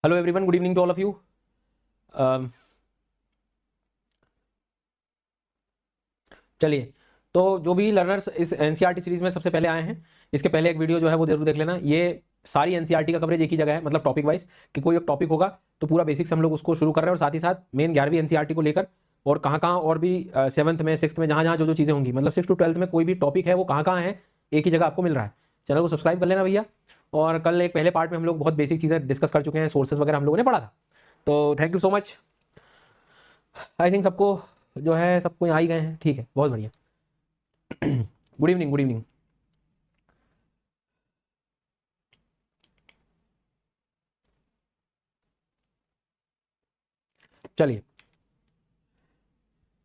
Hello everyone, good evening to all of you. चलिए, तो जो भी लर्नर्स इस एनसीईआरटी सीरीज में सबसे पहले आए हैं, इसके पहले एक वीडियो जो है वो जरूर देख लेना। ये सारी एनसीईआरटी का कवरेज एक ही जगह है, मतलब टॉपिक वाइज कि कोई एक टॉपिक होगा तो पूरा बेसिक्स हम लोग उसको शुरू कर रहे हैं, और साथ ही साथ मेन 11वीं एनसीईआरटी को लेकर और कहाँ कहाँ और भी 7th में 6th में जहाँ जहाँ जो चीज़ें होंगी, मतलब 6 to 12th में कोई भी टॉपिक है वो कहाँ कहाँ है, एक ही जगह आपको मिल रहा है। चैनल को सब्सक्राइब कर लेना भैया। और कल एक पहले पार्ट में हम लोग बहुत बेसिक चीज़ें डिस्कस कर चुके हैं, सोर्सेज वगैरह हम लोगों ने पढ़ा था। तो thank you so much. I think सबको जो है सबको आ ही गए हैं, ठीक है, बहुत बढ़िया। Good evening, good evening. चलिए,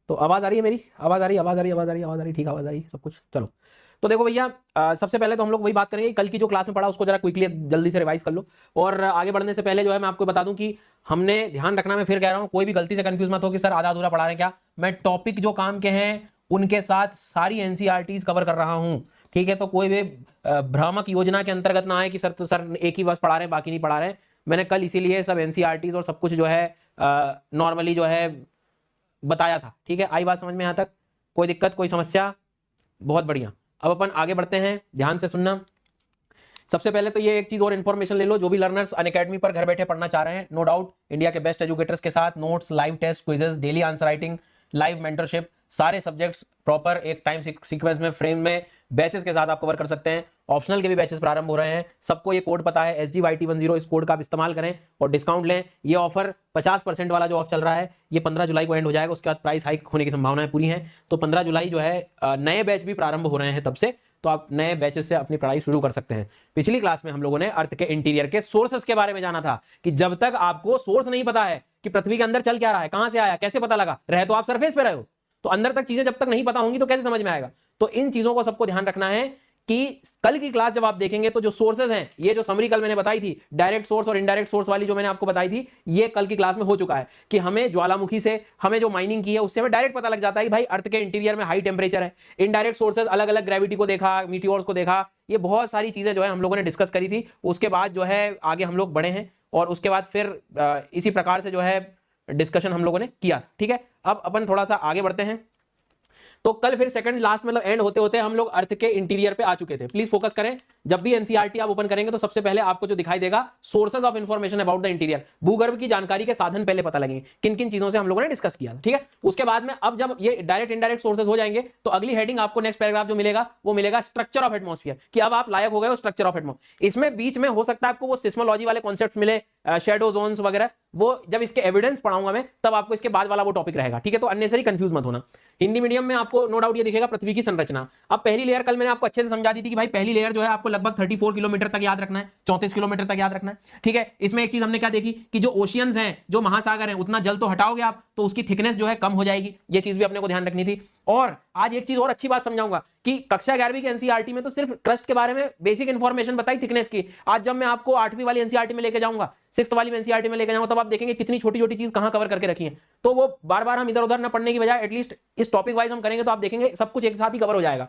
तो आवाज आ रही है मेरी? आवाज आ रही है, आवाज आ रही है, आवाज आ रही है, आवाज आ रही है, ठीक, आवाज आ रही है, सब कुछ। चलो, तो देखो भैया, सबसे पहले तो हम लोग वही बात करेंगे, कल की जो क्लास में पढ़ा उसको जरा क्विकली जल्दी से रिवाइज कर लो। और आगे बढ़ने से पहले जो है मैं आपको बता दूं कि हमने ध्यान रखना, मैं फिर कह रहा हूं, कोई भी गलती से कंफ्यूज मत हो कि सर आधा अधूरा पढ़ा रहे हैं क्या। मैं टॉपिक जो काम के हैं उनके साथ सारी एनसीईआरटीज कवर कर रहा हूं, ठीक है। तो कोई भी भ्रामक योजना के अंतर्गत ना आए कि सर तो सर एक ही बस पढ़ा रहे हैं बाकी नहीं पढ़ा रहे हैं। मैंने कल इसीलिए सब एनसीईआरटीज और सब कुछ जो है नॉर्मली जो है बताया था, ठीक है। आई बात समझ में यहाँ तक? कोई दिक्कत, कोई समस्या? बहुत बढ़िया। अब अपन आगे बढ़ते हैं, ध्यान से सुनना। सबसे पहले तो ये एक चीज और इन्फॉर्मेशन ले लो, जो भी लर्नर्स अनअकैडमी पर घर बैठे पढ़ना चाह रहे हैं, नो डाउट इंडिया के बेस्ट एजुकेटर्स के साथ notes, live test, quizzes, daily answer writing, live mentorship, सारे सब्जेक्ट्स प्रॉपर एक टाइम सीक्वेंस में, फ्रेम में, बैचेस के साथ आप कवर कर सकते हैं। ऑप्शनल के भी बैचेस प्रारंभ हो रहे हैं, सबको ये कोड पता है SGYT10। इस कोड का आप इस्तेमाल करें और डिस्काउंट लें। ये ऑफर 50% वाला जो ऑफ चल रहा है ये 15 जुलाई को एंड हो जाएगा, उसके बाद प्राइस हाइक होने की संभावनाएं पूरी हैं। तो 15 जुलाई जो है नए बैच भी प्रारंभ हो रहे हैं तब से, तो आप नए बैचेस से अपनी पढ़ाई शुरू कर सकते हैं। पिछली क्लास में हम लोगों ने अर्थ के इंटीरियर के सोर्सेस के बारे में जाना था, कि जब तक आपको सोर्स नहीं पता है कि पृथ्वी के अंदर चल क्या रहा है, कहां से आया, कैसे पता लगा, रहे तो आप सरफेस पे रहे हो, तो अंदर तक चीजें जब तक नहीं पता होंगी तो कैसे समझ में आएगा। तो इन चीजों को सबको ध्यान रखना है कि कल की क्लास जब आप देखेंगे तो जो सोर्सेज हैं, ये जो समरी कल मैंने बताई थी, डायरेक्ट सोर्स और इनडायरेक्ट सोर्स वाली जो मैंने आपको बताई थी, ये कल की क्लास में हो चुका है कि हमें ज्वालामुखी से हमें जो माइनिंग की है उससे हमें डायरेक्ट पता लग जाता है कि भाई अर्थ के इंटीरियर में हाई टेम्परेचर है। इनडायरेक्ट सोर्सेज अलग अलग ग्रेविटी को देखा, मीटियोर्स को देखा, ये बहुत सारी चीजें जो है हम लोगों ने डिस्कस करी थी। उसके बाद जो है आगे हम लोग बढ़े हैं और उसके बाद फिर इसी प्रकार से जो है डिस्कशन हम लोगों ने किया, ठीक है। अब अपन थोड़ा सा आगे बढ़ते हैं। तो कल फिर सेकंड लास्ट मतलब एंड होते होते हम लोग अर्थ के इंटीरियर पे आ चुके थे। प्लीज फोकस करें, जब भी एनसीईआरटी आप ओपन करेंगे तो सबसे पहले आपको जो दिखाई देगा sources of information about the interior, भूगर्भ की जानकारी के साधन पहले पता लगेंगे, किन किन चीजों से हम लोगों ने डिस्कस किया, ठीक है। उसके बाद में अब जब ये डायरेक्ट इनडायरेक्ट सोर्सेज हो जाएंगे तो अगली हेडिंग आपको नेक्स्ट पैराग्राफ जो मिलेगा वो मिलेगा स्ट्रक्चर ऑफ एटमॉस्फेयर, कि अब आप लायक हो गए हो स्ट्रक्चर ऑफ एटमॉस्फेयर। इसमें बीच में हो सकता है आपको वो सिस्मोलॉजी वाले कॉन्सेप्ट्स मिले, शेडो जोन्स वगैरह, वो जब इसके एविडेंस पढ़ाऊंगा मैं तब आपको इसके बाद वाला वो टॉपिक रहेगा, ठीक है। तो अननेसेसरी कंफ्यूज मत होना। हिंदी मीडियम में आपको नो डाउट ये दिखेगा पृथ्वी की संरचना। अब पहली लेयर कल मैंने आपको अच्छे से समझा दी थी कि भाई पहली लेयर जो है आपको लगभग 34 किलोमीटर तक याद रखना है, 34 किलोमीटर तक याद रखना है, ठीक है। इसमें एक चीज हमने क्या देखी कि जो ओशियंस हैं, जो महासागर हैं, उतना जल तो हटाओगे आप तो उसकी थिकनेस जो है कम हो जाएगी, ये चीज भी अपने को ध्यान रखनी थी। और आज एक चीज और अच्छी बात समझाऊंगा कि कक्षा 11वीं के एनसीईआरटी में तो सिर्फ क्रस्ट के बारे में बेसिक इंफॉर्मेशन बताई थिकनेस की। आज जब मैं आपको 8वीं वाली एनसीईआरटी में लेके जाऊंगा, 6th वाली एनसीईआरटी में लेके जाऊंगा, तब आप देखेंगे कितनी छोटी छोटी चीज कहां कवर करके रखी है। तो वो बार बार हम इधर उधर ना पढ़ने की बजाय एटलीस्ट इस टॉपिक वाइज हम करेंगे तो आप देखेंगे सब कुछ एक साथ ही कवर हो जाएगा।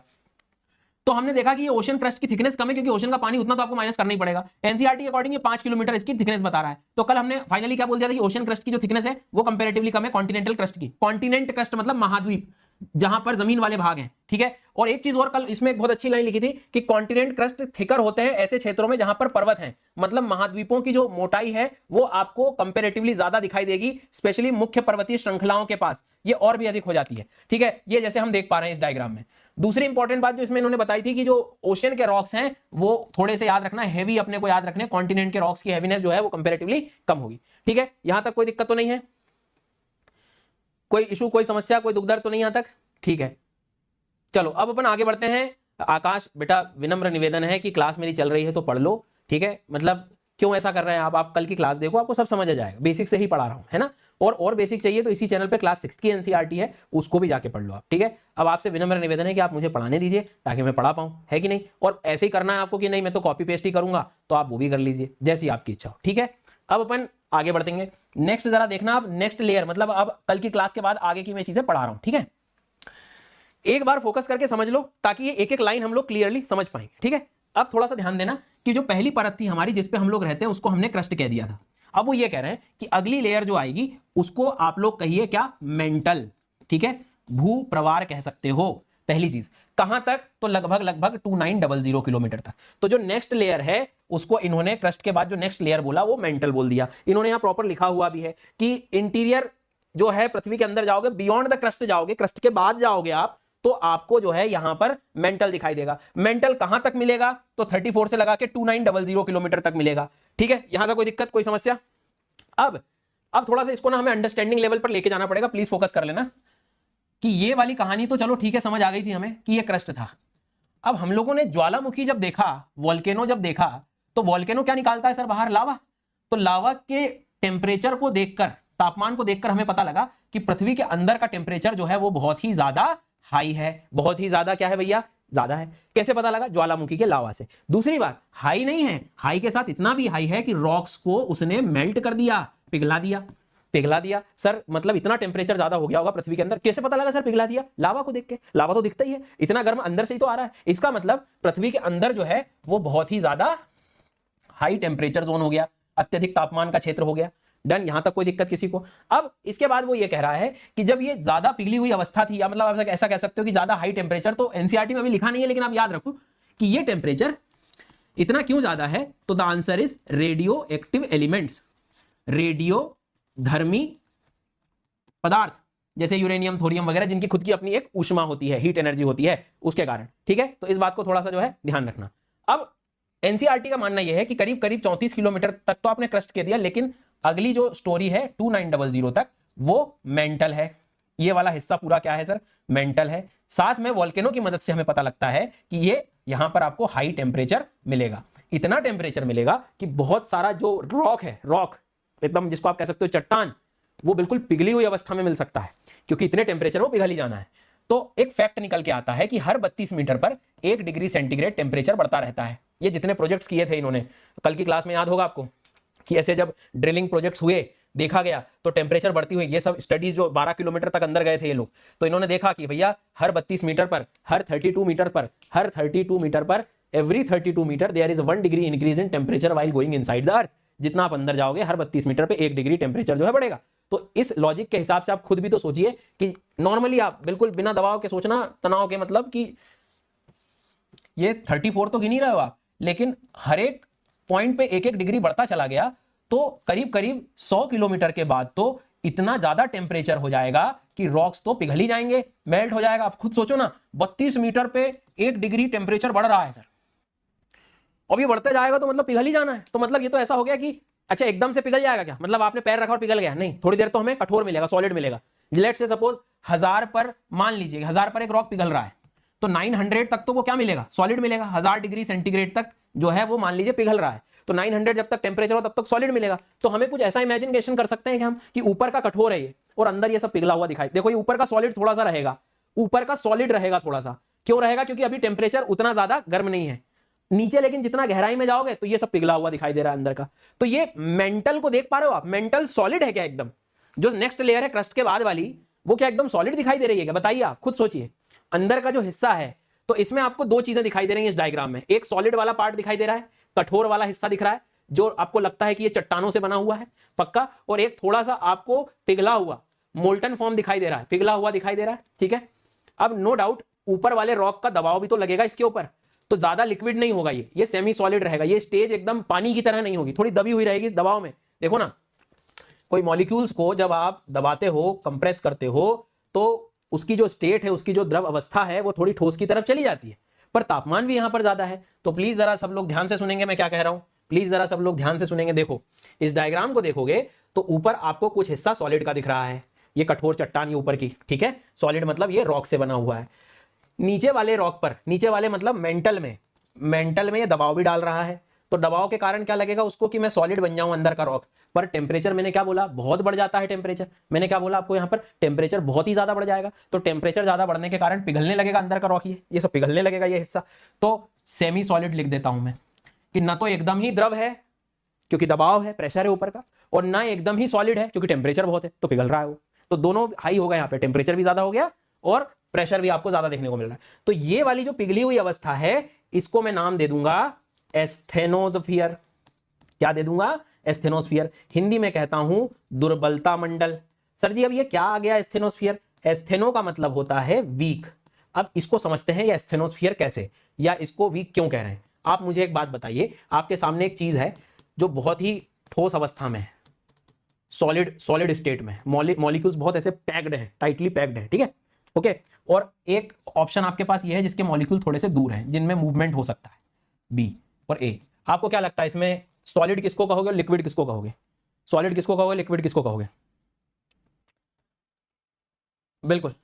तो हमने देखा कि ये ओशन क्रस्ट की थिकनेस कम है क्योंकि ओशन का पानी उतना तो आपको माइनस करना ही पड़ेगा। एनसीईआरटी के अकॉर्डिंग ये 5 किलोमीटर इसकी थिकनेस बता रहा है। तो कल हमने फाइनली क्या बोल दिया था कि ओशन क्रस्ट की जो थिकनेस है वो कंपैरेटिवली कम है कॉन्टिनेंटल क्रस्ट की। कॉन्टिनेंट क्रस्ट मतलब महाद्वीप, जहां पर जमीन वाले भाग हैं, ठीक है। और एक चीज और कल इसमें एक बहुत अच्छी लाइन लिखी थी कि कॉन्टिनेंट क्रस्ट थिकर होते हैं ऐसे क्षेत्रों में जहां पर पर्वत हैं, मतलब महाद्वीपों की जो मोटाई है वो आपको कंपैरेटिवली ज्यादा दिखाई देगी, स्पेशली मुख्य पर्वतीय श्रृंखलाओं के पास ये और भी अधिक हो जाती है, ठीक है। ये जैसे हम देख पा रहे हैं इस डायग्राम में। दूसरी इंपॉर्टेंट बात जो इसमें इन्होंने बताई थी कि जो ओशियन के रॉक्स हैं वो थोड़े से याद रखना, हैवी अपने को याद रखने, कॉन्टिनेंट के रॉक्स की हैवीनेस जो है वो कंपैरेटिवली कम होगी, ठीक है। यहां तक कोई दिक्कत तो नहीं है, कोई इशू, कोई समस्या, कोई दुख दर्द तो नहीं यहां तक, ठीक है। चलो अब अपन आगे बढ़ते हैं। आकाश बेटा, विनम्र निवेदन है कि क्लास मेरी चल रही है तो पढ़ लो, ठीक है। मतलब क्यों ऐसा कर रहे हैं आप कल की क्लास देखो, आपको सब समझ आ जाएगा, बेसिक से ही पढ़ा रहा हूं, है ना। और बेसिक चाहिए तो इसी चैनल पे क्लास 6 की एनसीईआरटी है, उसको भी जाके पढ़ लो आप, ठीक है। अब आपसे विनम्र निवेदन है कि आप मुझे पढ़ाने दीजिए ताकि मैं पढ़ा पाऊं, है कि नहीं। और ऐसे ही करना है आपको कि नहीं मैं तो कॉपी पेस्ट ही करूंगा, तो आप वो भी कर लीजिए जैसी आपकी इच्छा हो, ठीक है। अब अपन आगे बढ़ेंगे। नेक्स्ट जरा देखना आप, नेक्स्ट लेयर मतलब अब कल की क्लास के बाद आगे की मैं चीजें पढ़ा रहा हूं, ठीक है। एक बार फोकस करके समझ लो ताकि ये एक एक लाइन हम लोग क्लियरली समझ पाएंगे, ठीक है। अब थोड़ा सा ध्यान देना कि जो पहली परत थी हमारी जिसपे हम लोग रहते हैं उसको हमने क्रस्ट कह दिया था। अब वो ये कह रहे हैं कि अगली लेयर जो आएगी उसको आप लोग कहिए क्या, मेंटल, ठीक है, भू प्रवार कह सकते हो। पहली चीज कहां तक, तो लगभग 2900 किलोमीटर तक। तो जो नेक्स्ट लेयर है उसको इन्होंने क्रस्ट के बाद जो नेक्स्ट लेयर बोला वो मेंटल बोल दिया। इन्होंने यहां प्रॉपर लिखा हुआ भी है कि इंटीरियर जो है पृथ्वी के अंदर जाओगे, बियॉन्ड द क्रस्ट जाओगे, क्रस्ट के बाद जाओगे आप, तो आपको जो है यहां पर मेंटल दिखाई देगा। मेंटल कहां तक मिलेगा, तो 34 से लगा के 2900 किलोमीटर तक मिलेगा, ठीक है। यहां तक कोई दिक्कत, कोई समस्या? अब थोड़ा सा इसको ना हमें अंडरस्टैंडिंग लेवल पर लेके जाना पड़ेगा, प्लीज फोकस कर लेना कि ये वाली कहानी तो चलो ठीक है, समझ आ गई थी हमें कि ये क्रस्ट था। अब हम लोगों ने ज्वालामुखी जब देखा, वोल्केनो जब देखा, तो वोल्केनो क्या निकालता है सर बाहर, लावा। तो लावा के टेम्परेचर को देखकर, तापमान को देखकर हमें पता लगा कि पृथ्वी के अंदर का टेम्परेचर जो है वो बहुत ही ज्यादा हाई है। बहुत ही ज्यादा क्या है भैया, ज्यादा है। कैसे पता लगा, ज्वालामुखी के लावा से। दूसरी बात, हाई नहीं है, हाई के साथ इतना भी हाई है कि रॉक्स को उसने मेल्ट कर दिया, पिघला दिया। सर मतलब इतना टेम्परेचर ज्यादा हो गया होगा पृथ्वी के अंदर, कैसे पता लगा सर पिघला दिया? लावा को देख के, लावा तो दिखता ही है, इतना गर्म अंदर से ही तो आ रहा है। इसका मतलब पृथ्वी के अंदर जो है वो बहुत ही ज्यादा हाई टेम्परेचर जोन हो गया, अत्यधिक तापमान का क्षेत्र हो गया। डन, यहां तक कोई दिक्कत किसी को? अब इसके बाद वो ये कह रहा है कि जब ये ज्यादा पिघली हुई अवस्था थी, या मतलब आप ऐसा कह सकते हो कि ज्यादा हाई टेम्परेचर, तो एनसीईआरटी में अभी लिखा नहीं है लेकिन आप याद रखो कि ये टेम्परेचर इतना क्यों ज्यादा है, तो the answer is radio active elements, radio धर्मी पदार्थ जैसे यूरेनियम, थोरियम वगैरह, जिनकी खुद की अपनी एक ऊष्मा होती है, हीट एनर्जी होती है, उसके कारण, ठीक है। तो इस बात को थोड़ा सा जो है ध्यान रखना। अब एनसीईआरटी का मानना यह है कि करीब 34 किलोमीटर तक तो आपने क्रस्ट कर दिया, लेकिन अगली जो स्टोरी है 2900 तक वो मेंटल है। ये वाला हिस्सा पूरा क्या है सर, मेंटल है। साथ में वोल्केनो की मदद से हमें पता लगता है कि ये यहां पर आपको हाई टेम्परेचर मिलेगा। इतना टेम्परेचर मिलेगा कि बहुत सारा जो रॉक है, रॉक एकदम जिसको आप कह सकते हो चट्टान, वो बिल्कुल पिघली हुई अवस्था में मिल सकता है, क्योंकि इतने टेम्परेचर वो पिघल ही जाना है। तो एक फैक्ट निकल के आता है कि हर 32 मीटर पर 1 डिग्री सेंटीग्रेड टेम्परेचर बढ़ता रहता है। ये जितने प्रोजेक्ट्स किए थे इन्होंने, कल की क्लास में याद होगा आपको कि ऐसे जब ड्रिलिंग प्रोजेक्ट्स हुए, देखा गया तो टेम्परेचर बढ़ती हुई, ये सब स्टडीज जो 12 किलोमीटर तक अंदर गए थे ये लोग, तो इन्होंने देखा कि भैया हर 32 मीटर पर, हर 32 मीटर पर every 32 metre there is 1 degree increase in temperature while going inside the earth. जितना आप अंदर जाओगे हर 32 मीटर पे 1 डिग्री टेम्परेचर जो है बढ़ेगा। तो इस लॉजिक के हिसाब से आप खुद भी तो सोचिए कि नॉर्मली आप बिल्कुल बिना दबाव के सोचना, तनाव के, मतलब कि ये 34 तो गिन ही रहे हो आप, लेकिन हर एक पॉइंट पे 1-1 डिग्री बढ़ता चला गया, तो करीब करीब 100 किलोमीटर के बाद तो इतना ज्यादा टेम्परेचर हो जाएगा कि रॉक्स तो पिघल ही जाएंगे, मेल्ट हो जाएगा। आप खुद सोचो ना, 32 मीटर पे 1 डिग्री टेम्परेचर बढ़ रहा है सर, और ये बढ़ते जाएगा तो मतलब पिघल ही जाना है। तो मतलब ये तो ऐसा हो गया कि अच्छा एकदम से पिघल जाएगा क्या, मतलब आपने पैर रखा और पिघल गया? नहीं, थोड़ी देर तो हमें कठोर मिलेगा, सॉलिड मिलेगा। लेट्स से सपोज 1000 पर, मान लीजिए 1000 पर एक रॉक पिघल रहा है, तो 900 तक तो वो क्या मिलेगा, सॉलिड मिलेगा। 1000 डिग्री सेंटीग्रेड तक जो है वो मान लीजिए पिघल रहा है, तो 900 जब तक टेम्परेचर हो तब तक सॉलिड मिलेगा। तो हमें कुछ ऐसा इमेजिनेशन कर सकते हैं कि हम कि ऊपर का कठोर है ये और अंदर ये सब पिघला हुआ दिखाई। देखो ये ऊपर का सॉलिड थोड़ा सा रहेगा, ऊपर का सॉलिड रहेगा थोड़ा सा, क्यों रहेगा, क्योंकि अभी टेम्परेचर उतना ज्यादा गर्म नहीं है। नीचे लेकिन जितना गहराई में जाओगे तो ये सब पिघला हुआ दिखाई दे रहा है अंदर का। तो ये मेंटल को देख पा रहे हो आप, मेंटल सॉलिड है क्या एकदम? जो नेक्स्ट लेयर है क्रस्ट के बाद वाली, वो क्या एकदम सॉलिड दिखाई दे रही है क्या? बताइए आप खुद सोचिए। अंदर का जो हिस्सा है, तो इसमें आपको दो चीजें दिखाई दे रही है इस डायग्राम में। एक सॉलिड वाला पार्ट दिखाई दे रहा है, कठोर वाला हिस्सा दिख रहा है जो आपको लगता है कि ये चट्टानों से बना हुआ है पक्का, और एक थोड़ा सा आपको पिघला हुआ मोल्टन फॉर्म दिखाई दे रहा है, पिघला हुआ दिखाई दे रहा है, ठीक है। अब नो डाउट ऊपर वाले रॉक का दबाव भी तो लगेगा इसके ऊपर, तो ज्यादा लिक्विड नहीं होगा, ये सेमी सॉलिड रहेगा। ये स्टेज एकदम पानी की तरह नहीं होगी, थोड़ी दबी हुई रहेगी दबाव में। देखो ना, कोई मॉलिक्यूल्स को जब आप दबाते हो, कंप्रेस करते हो, तो उसकी जो स्टेट है, उसकी जो द्रव अवस्था है, वो थोड़ी ठोस की तरफ चली जाती है, पर तापमान भी यहां पर ज्यादा है। तो प्लीज जरा सब लोग ध्यान से सुनेंगे मैं क्या कह रहा हूं, प्लीज जरा सब लोग ध्यान से सुनेंगे। देखो इस डायग्राम को देखोगे तो ऊपर आपको कुछ हिस्सा सॉलिड का दिख रहा है, ये कठोर चट्टान ये ऊपर की, ठीक है, सॉलिड मतलब ये रॉक से बना हुआ है। नीचे वाले रॉक पर, नीचे वाले मतलब मेंटल में ये दबाव भी डाल रहा है, तो दबाव के कारण क्या लगेगा उसको कि मैं सॉलिड बन जाऊं अंदर का रॉक, पर टेम्परेचर मैंने क्या बोला, बहुत बढ़ जाता है टेम्परेचर। मैंने क्या बोला आपको, यहां पर टेम्परेचर बहुत ही ज्यादा बढ़ जाएगा, तो टेम्परेचर ज्यादा बढ़ने के कारण पिघलने लगेगा अंदर का रॉक, ये सब पिघलने लगेगा ये हिस्सा। तो सेमी सॉलिड लिख देता हूं मैं कि ना तो एकदम ही द्रव है क्योंकि दबाव है, प्रेशर है ऊपर का, और ना एकदम ही सॉलिड है क्योंकि टेम्परेचर बहुत है तो पिघल रहा है वो। तो दोनों हाई हो गए, यहाँ पे टेम्परेचर भी ज्यादा हो गया और प्रेशर भी आपको ज्यादा देखने को मिल रहा है। तो ये वाली जो पिघली हुई अवस्था है इसको मैं नाम दे दूंगा एस्थेनोस्फीयर। क्या दे दूंगा? एस्थेनोस्फीयर। हिंदी में कहता हूं दुर्बलता मंडल। सर जी अब ये क्या आ गया एस्थेनोस्फीयर? एस्थेनो का मतलब होता है वीक। अब इसको समझते हैं ये एस्थेनोस्फीयर कैसे, या इसको वीक क्यों कह रहे हैं। आप मुझे एक बात बताइए, आपके सामने एक चीज है जो बहुत ही ठोस अवस्था में है, सॉलिड स्टेट में, मॉलिक्यूल्स बहुत ऐसे पैक्ड हैं, टाइटली पैक्ड हैं, ठीक है, ओके। और एक ऑप्शन आपके पास ये है जिसके मॉलिक्यूल थोड़े से दूर हैं, जिनमें मूवमेंट हो सकता है, बी और ए। आपको क्या लगता है इसमें सॉलिड किसको कहोगे और लिक्विड किसको कहोगे? सॉलिड किसको कहोगे, लिक्विड किसको कहोगे? बिल्कुल,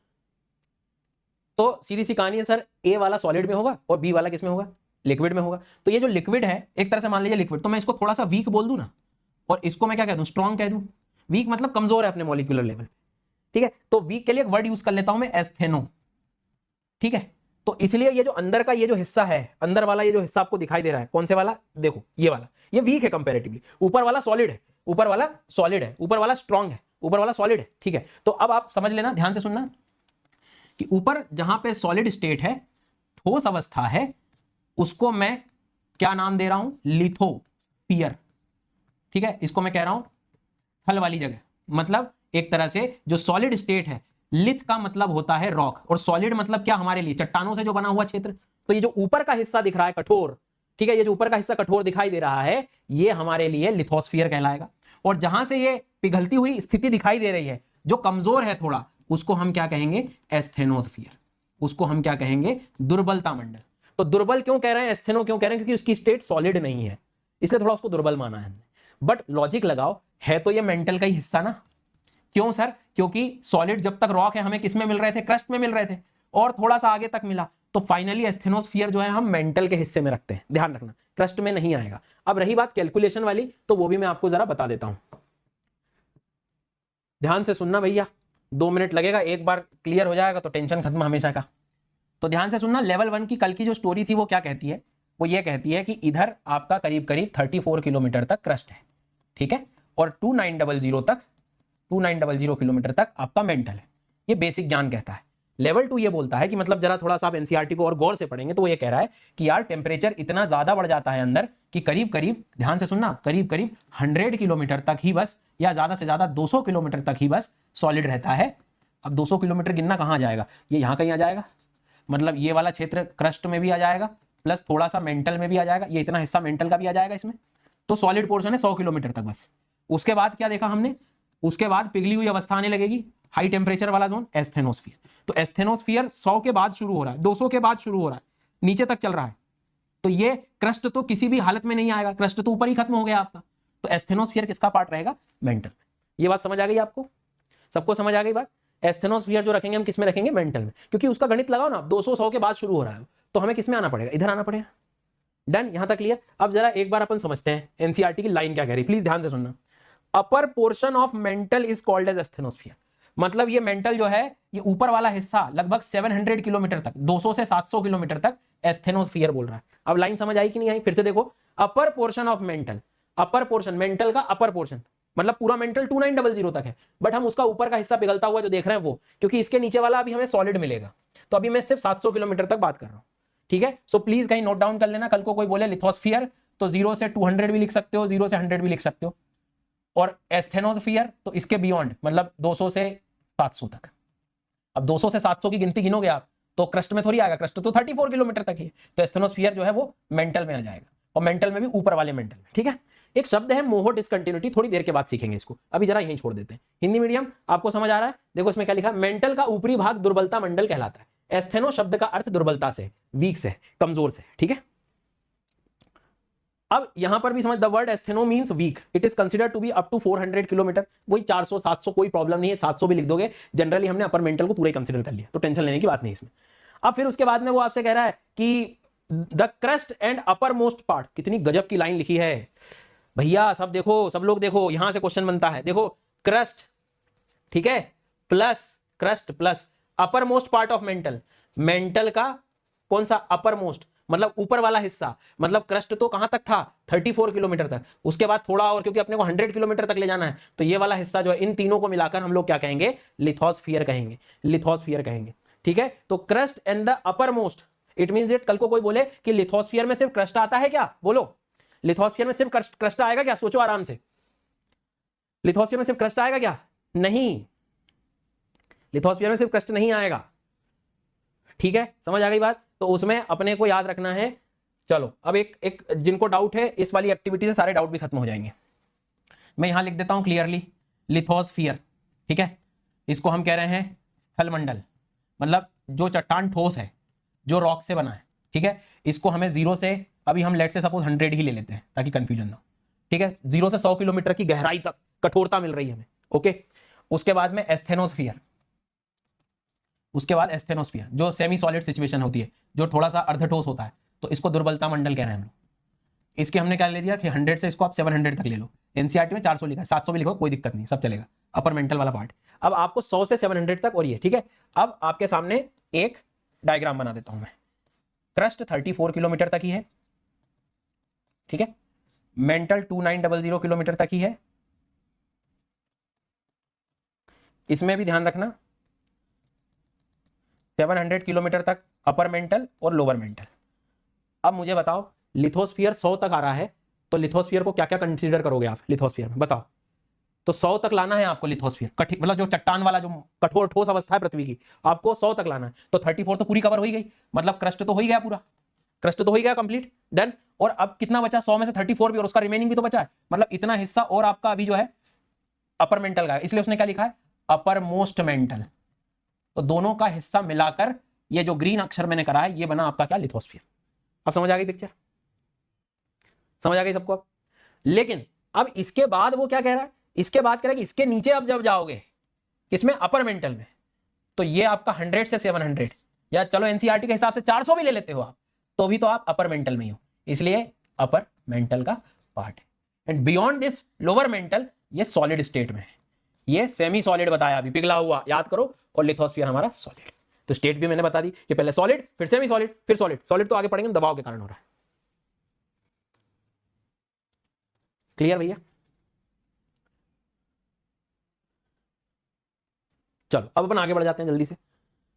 तो सीधी सी कहानी है सर, ए वाला सॉलिड में होगा और बी वाला किस में होगा? लिक्विड में होगा। तो ये जो लिक्विड है एक तरह से मान लीजिए लिक्विड, तो मैं इसको थोड़ा सा वीक बोल दूं ना, और इसको मैं क्या कह दूं? स्ट्रॉन्ग कह दूं। वीक मतलब कमजोर है अपने मॉलिक्यूलर लेवल, ठीक है। तो वीक के लिए एक वर्ड यूज कर लेता हूं मैं, एस्थेनो, ठीक है। तो इसलिए ये जो अंदर का ये जो हिस्सा है, अंदर वाला ये जो हिस्सा आपको दिखाई दे रहा है, कौन से वाला? देखो ये वाला, ये वीक है कंपैरेटिवली। ऊपर वाला सॉलिड है, ऊपर वाला सॉलिड है, ऊपर वाला स्ट्रॉन्ग है, ऊपर वाला सॉलिड है, ठीक है। तो अब आप समझ लेना, ध्यान से सुनना कि ऊपर जहां पे सॉलिड स्टेट है, ठोस अवस्था है, उसको मैं क्या नाम दे रहा हूं? लिथोस्फीयर, ठीक है। इसको मैं कह रहा हूं थल वाली जगह, मतलब एक तरह से जो सॉलिड स्टेट है, लिथ का मतलब होता है रॉक, और सॉलिड मतलब क्या हमारे लिए? चट्टानों से जो बना हुआ क्षेत्र। तो ये जो ऊपर का हिस्सा दिख रहा है कठोर, ठीक है, ये जो ऊपर का हिस्सा कठोर दिखाई दे रहा है, ये हमारे लिए लिथोस्फीयर कहलाएगा। और जहां से ये पिघलती हुई स्थिति दिखाई दे रही है, जो कमजोर है थोड़ा, उसको हम क्या कहेंगे? एस्थेनोस्फीयर। उसको हम क्या कहेंगे? दुर्बलता मंडल। तो दुर्बल क्यों कह रहे हैं, एस्थेनो क्यों कह रहे हैं? क्योंकि उसकी स्टेट सॉलिड नहीं है, इसलिए थोड़ा उसको दुर्बल माना है हमने। बट लॉजिक लगाओ, है तो ये मेंटल का ही हिस्सा ना। क्यों सर? क्योंकि सॉलिड जब तक रॉक है हमें किस में मिल रहे थे? क्रस्ट में मिल रहे थे, और थोड़ा सा आगे तक मिला, तो फाइनली एस्थेनोस्फीयर जो है हम मेंटल के हिस्से में रखते हैं, ध्यान रखना, क्रस्ट में नहीं आएगा। अब रही बात कैलकुलेशन वाली, तो वो भी मैं आपको जरा बता देता हूं, ध्यान से सुनना भैया, 2 मिनट लगेगा, एक बार क्लियर हो जाएगा तो टेंशन खत्म हमेशा का। तो ध्यान से सुनना, लेवल 1 की कल की जो स्टोरी थी वो क्या कहती है? वो ये कहती है कि इधर आपका करीब करीब 34 किलोमीटर तक क्रस्ट है, ठीक है, और 2900 किलोमीटर तक आपका मेंटल है। ये बेसिक ज्ञान कहता है। लेवल 2 ये बोलता है कि मतलब जरा थोड़ा सा आप एनसीईआरटी को और गौर से पढ़ेंगे तो वो ये कह रहा है कि यार टेम्परेचर इतना ज्यादा बढ़ जाता है अंदर कि करीब करीब, ध्यान से सुनना, करीब करीब 100 किलोमीटर तक ही बस, या ज्यादा से ज्यादा 200 किलोमीटर तक ही बस सॉलिड रहता है। अब 200 किलोमीटर गिनना कहाँ आ जाएगा? ये यहाँ कहीं आ जाएगा, मतलब ये वाला क्षेत्र क्रस्ट में भी आ जाएगा, प्लस थोड़ा सा मेंटल में भी आ जाएगा, ये इतना हिस्सा मेंटल का भी आ जाएगा इसमें। तो सॉलिड पोर्शन है 100 किलोमीटर तक बस। उसके बाद क्या देखा हमने? उसके बाद पिघली हुई अवस्था आने लगेगी, हाई टेम्परेचर वाला जोन, एस्थेनोस्फीयर। तो एस्थेनोस्फीयर 100 के बाद शुरू हो रहा है, 200 के बाद शुरू हो रहा है, नीचे तक चल रहा है। तो ये क्रस्ट तो किसी भी हालत में नहीं आएगा, क्रस्ट तो ऊपर ही खत्म हो गया आपका। तो एस्थेनोस्फीयर किसका पार्ट रहेगा? मेंटल। ये बात समझ आ गई आपको? सबको समझ आ गई बात? एस्थेनोस्फीयर जो रखेंगे हम किस में रखेंगे? मेंटल में, क्योंकि उसका गणित लगाओ ना, 200 100 के बाद शुरू हो रहा है, तो हमें किस में आना पड़ेगा? इधर आना पड़ेगा। डन, यहां तक क्लियर? अब जरा एक बार अपन समझते हैं एनसीईआरटी की लाइन क्या कह रही है, प्लीज ध्यान से सुनना। Upper portion of mantle is called as asthenosphere. मतलब ये मेंटल जो है, ये ऊपर वाला हिस्सा लगभग 700 किलोमीटर तक, 200 से 700 किलोमीटर तक एस्थेनोस्फीयर बोल रहा है। अब लाइन समझ आई कि नहीं आई? फिर से देखो, अपर portion of mental, upper portion, mental का अपर पोर्शन, मतलब पूरा मेंटल 2900 तक है, बट हम उसका ऊपर का हिस्सा पिघलता हुआ जो देख रहे हैं वो, क्योंकि इसके नीचे वाला अभी हमें सॉलिड मिलेगा। तो अभी मैं सिर्फ 700 किलोमीटर तक बात कर रहा हूं, ठीक है। सो प्लीज कहीं नोट डाउन कर लेना, कल को कोई बोले लिथोस्फीयर तो 0 से 200 भी लिख सकते हो, 0 से 100 भी लिख सकते हो, और एस्थेनोस्फीयर तो इसके बियॉन्ड, मतलब 200 से 700 तक। अब 200 से 700 की गिनती गिनोगे आप तो क्रस्ट में थोड़ी आएगा, क्रस्ट तो 34 किलोमीटर तक ही है। तो एस्थेनोस्फीयर जो है वो मेंटल में आ जाएगा, और मेंटल में भी ऊपर वाले मेंटल में, ठीक है। एक शब्द है मोहो डिसकंटिन्यूटी, थोड़ी देर के बाद सीखेंगे इसको, अभी जरा यहीं छोड़ देते हैं। हिंदी मीडियम आपको समझ आ रहा है? देखो इसमें क्या लिखा, मेंटल का ऊपरी भाग दुर्बलता मंडल कहलाता है। एस्थेनो शब्द का अर्थ दुर्बलता से, वीक से, कमजोर से, ठीक है। अब यहां पर भी समझ, the word astheno means weak, it is considered to be up to 400 kilometre, वही 400 700 कोई प्रॉब्लम नहीं है, 700 भी लिख दोगे, जनरली हमने अपर मेंटल को पूरे कंसीडर कर लिया, तो टेंशन लेने की बात नहीं इसमें। अब फिर उसके बाद में वो आपसे कह रहा है कि the crust and upper most part, कितनी गजब की लाइन लिखी है भैया, सब देखो, सब लोग देखो, यहां से क्वेश्चन बनता है। देखो क्रस्ट, ठीक है, plus crust plus upper most part of mental, mental का कौन सा? अपर मोस्ट, मतलब ऊपर वाला हिस्सा, मतलब क्रस्ट तो कहां तक था? 34 किलोमीटर तक, उसके बाद थोड़ा और, क्योंकि अपने को 100 किलोमीटर तक ले जाना है, तो ये वाला हिस्सा जो है, इन तीनों को मिलाकर हम लोग क्या कहेंगे? लिथोस्फीयर कहेंगे, लिथोस्फीयर कहेंगे। ठीक है। तो crust and the upper most, it means that कल को कोई बोले कि लिथोस्फीयर में सिर्फ क्रस्ट आता है क्या, बोलो लिथोस्फीयर में सिर्फ क्रस्ट आएगा क्या, सोचो आराम से, लिथोस्फीयर में सिर्फ क्रस्ट आएगा क्या, नहीं, लिथोस्फीयर में सिर्फ क्रस्ट नहीं आएगा, ठीक है, समझ आ गई बात। तो उसमें अपने को याद रखना है। चलो अब एक जिनको डाउट है इस वाली एक्टिविटी से सारे डाउट भी खत्म हो जाएंगे। मैं यहां लिख देता हूं क्लियरली, लिथोस्फीयर, ठीक है, इसको हम कह रहे हैं स्थलमंडल, मतलब जो चट्टान ठोस है, जो रॉक से बना है, ठीक है। इसको हमें 0 से, अभी हम लेट से सपोज 100 ही ले लेते हैं ताकि कंफ्यूजन ना हो, ठीक है, 0 से 100 किलोमीटर की गहराई तक कठोरता मिल रही है हमें, ओके। उसके बाद में एस्थेनोस्फीयर, उसके बाद एस्थेनोस्फीयर जो सेमी सॉलिड सिचुएशन होती है, जो थोड़ा सा अर्धठोस होता है, तो इसको दुर्बलता मंडल कह रहे हैं हम लोग। इसके हमने क्या ले दिया कि 100 से इसको आप 700 तक ले लो, एनसीईआरटी में 400 लिखा है, 700 भी लिखो कोई दिक्कत नहीं, सब चलेगा, अपर मेंटल वाला पार्ट। अब आपको 100 से 700 तक और ये, ठीक है। अब आपके सामने एक डायग्राम बना देता हूं मैं, क्रस्ट 34 किलोमीटर तक ही है, ठीक है, मेंटल 2900 किलोमीटर तक ही है, इसमें भी ध्यान रखना 700 किलोमीटर तक अपर मेंटल और लोअर मेंटल। अब मुझे बताओ लिथोस्फीयर 100 तक आ रहा है, तो लिथोस्फीयर को क्या क्या कंसीडर करोगे आप लिथोस्फीयर में, बताओ। तो 100 तक लाना है आपको लिथोस्फीयर, मतलब जो चट्टान वाला जो कठोर ठोस अवस्था है पृथ्वी की, आपको 100 तक लाना है। तो 34 तो पूरी कवर हो ही गई, मतलब क्रस्ट तो हो ही गया पूरा, क्रस्ट तो हो ही गया कंप्लीट, डन। और अब कितना बचा, 100 में से 34 भी और उसका रिमेनिंग भी तो बचा है, मतलब इतना हिस्सा और आपका अभी जो है अपर मेंटल का है, इसलिए उसने क्या लिखा है, अपर मोस्ट मेंटल। तो दोनों का हिस्सा मिलाकर ये जो ग्रीन अक्षर मैंने करा है, ये बना आपका क्या, लिथोस्फीयर। अब समझ आ गई पिक्चर, समझ आ गई सबको अब। लेकिन अब इसके बाद वो क्या कह रहा है, इसके बाद कह रहा है कि इसके नीचे अब जब जाओगे किसमें, अपर मेंटल में, तो ये आपका 100 से 700, या चलो एनसीईआरटी के हिसाब से 400 भी ले लेते हो आप, तो भी तो आप अपर मेंटल में ही हो, इसलिए अपर मेंटल का पार्ट है। And beyond this lower mental ये सॉलिड स्टेट में है, ये सेमी सॉलिड बताया अभी, पिघला हुआ, याद करो, और लिथोस्फीयर हमारा सॉलिड। तो स्टेट भी मैंने बता दी कि पहले सॉलिड, फिर सेमी सॉलिड, फिर सॉलिड। सॉलिड तो आगे पढ़ेंगे, दबाव के कारण हो रहा है। क्लियर भैया? चलो अब अपन आगे बढ़ जाते हैं जल्दी से।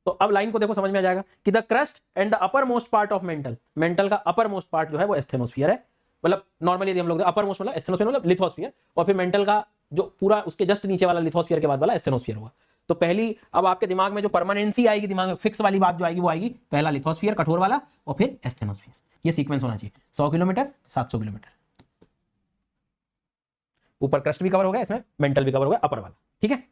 तो अब लाइन को देखो, समझ में आ जाएगा कि the crust and the upper most part of mental, mental का अपर मोस्ट पार्ट जो है वो एस्थेनोस्फीयर है, मतलब नॉर्मली यदि हम लोग अपर मोस्ट मतलब एस्थेनोस्फीयर मतलब लिथोस्फीयर, और फिर मेंटल का जो पूरा उसके जस्ट नीचे वाला लिथोस्फीयर के बाद वाला एस्थेनोस्फीयर होगा। तो पहली अब आपके दिमाग में जो परमानेंसी आएगी, दिमाग में फिक्स वाली बात जो आएगी वो आएगी, पहला लिथोस्फीयर कठोर वाला और फिर एस्थेनोस्फीयर, ये सीक्वेंस होना चाहिए। 100 किलोमीटर 700 किलोमीटर, ऊपर क्रस्ट भी कवर हो गया, इसमें मेंटल भी कवर हो गया अपर वाला, ठीक है।